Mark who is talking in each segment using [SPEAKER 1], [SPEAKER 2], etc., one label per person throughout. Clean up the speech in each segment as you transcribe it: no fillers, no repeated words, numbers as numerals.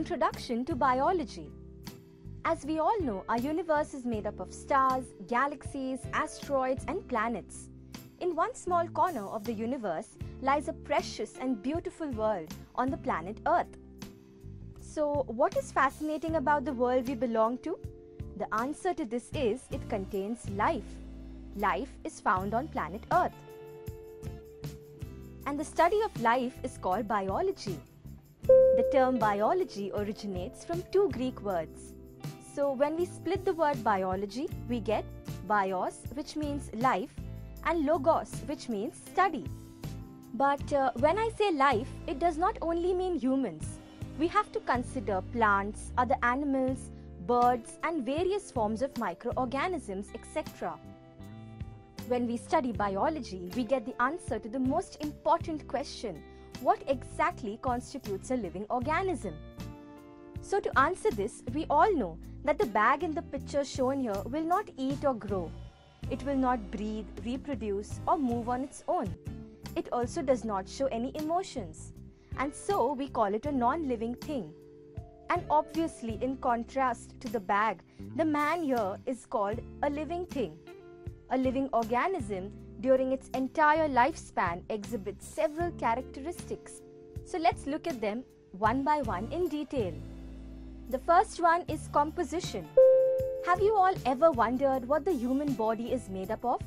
[SPEAKER 1] introduction to biology. As we all know, our universe is made up of stars, galaxies, asteroids, and planets. In one small corner of the universe lies a precious and beautiful world on the planet Earth. So, what is fascinating about the world we belong to? The answer to this is it contains life. Life is found on planet Earth. And the study of life is called biology. The term biology originates from two Greek words. So when we split the word biology, we get bios, which means life, and logos, which means study. But when I say life, it does not only mean humans. We have to consider plants, other animals, birds, and various forms of microorganisms, etc. When we study biology, we get the answer to the most important question: what exactly constitutes a living organism? So to answer this, we all know that the bag in the picture shown here will not eat or grow. It will not breathe, reproduce, or move on its own. It also does not show any emotions. And so we call it a non-living thing. And obviously, in contrast to the bag, the man here is called a living thing. A living organism during its entire lifespan exhibits several characteristics. So let's look at them one by one in detail. The first one is composition. Have you all ever wondered what the human body is made up of?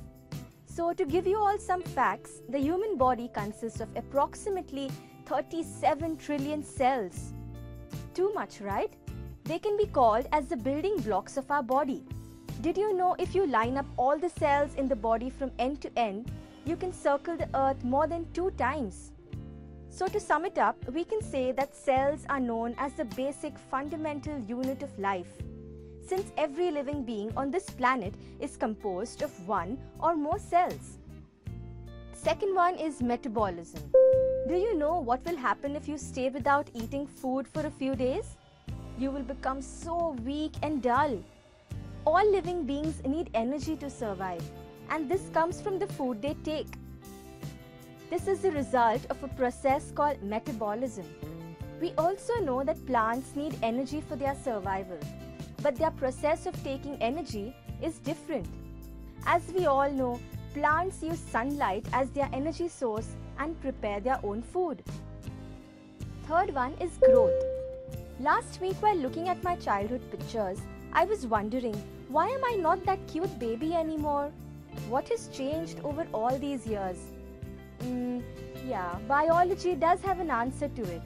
[SPEAKER 1] So to give you all some facts, the human body consists of approximately 37 trillion cells. Too much, right? They can be called as the building blocks of our body. Did you know if you line up all the cells in the body from end to end, you can circle the earth more than 2 times? So to sum it up, we can say that cells are known as the basic fundamental unit of life, since every living being on this planet is composed of one or more cells. Second one is metabolism. Do you know what will happen if you stay without eating food for a few days? You will become so weak and dull. All living beings need energy to survive, and this comes from the food they take. This is the result of a process called metabolism. We also know that plants need energy for their survival, but their process of taking energy is different. As we all know, plants use sunlight as their energy source and prepare their own food. Third one is growth. Last week, while looking at my childhood pictures, I was wondering, why am I not that cute baby anymore? What has changed over all these years? Biology does have an answer to it.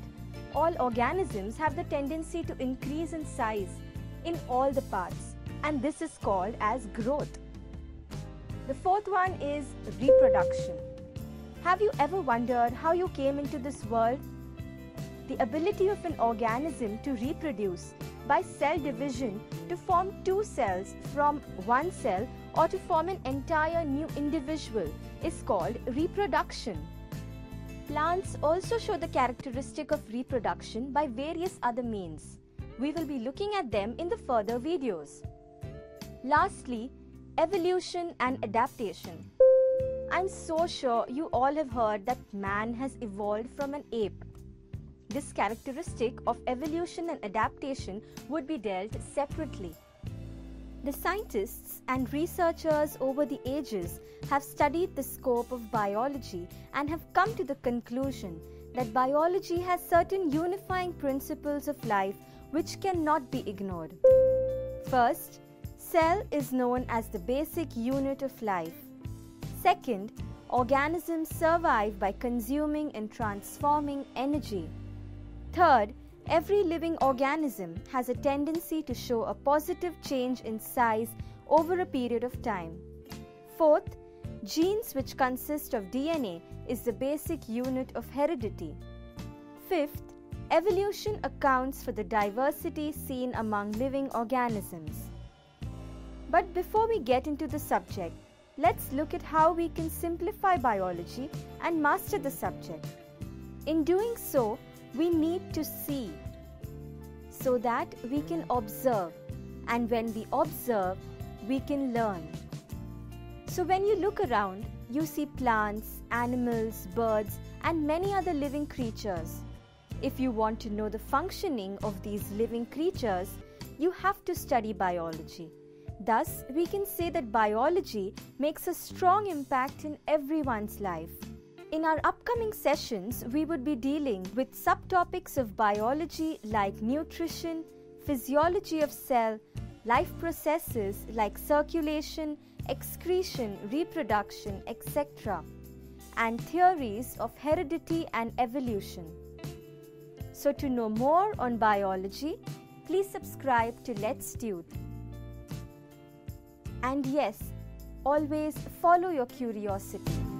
[SPEAKER 1] All organisms have the tendency to increase in size in all the parts, and this is called as growth. The fourth one is reproduction. Have you ever wondered how you came into this world? The ability of an organism to reproduce by cell division to form 2 cells from one cell or to form an entire new individual is called reproduction. Plants also show the characteristic of reproduction by various other means. We will be looking at them in the further videos. Lastly, evolution and adaptation. I'm so sure you all have heard that man has evolved from an ape. This characteristic of evolution and adaptation would be dealt separately. The scientists and researchers over the ages have studied the scope of biology and have come to the conclusion that biology has certain unifying principles of life which cannot be ignored. First, cell is known as the basic unit of life. Second, organisms survive by consuming and transforming energy. Third, every living organism has a tendency to show a positive change in size over a period of time. Fourth, genes, which consist of DNA, is the basic unit of heredity. Fifth, evolution accounts for the diversity seen among living organisms. But before we get into the subject, let's look at how we can simplify biology and master the subject. In doing so, we need to see so that we can observe, and when we observe, we can learn. So when you look around, you see plants, animals, birds, and many other living creatures. If you want to know the functioning of these living creatures, you have to study biology. Thus, we can say that biology makes a strong impact in everyone's life. In our upcoming sessions, we would be dealing with subtopics of biology like nutrition, physiology of cell, life processes like circulation, excretion, reproduction, etc., and theories of heredity and evolution. So to know more on biology, please subscribe to Let's Tooth. And yes, always follow your curiosity.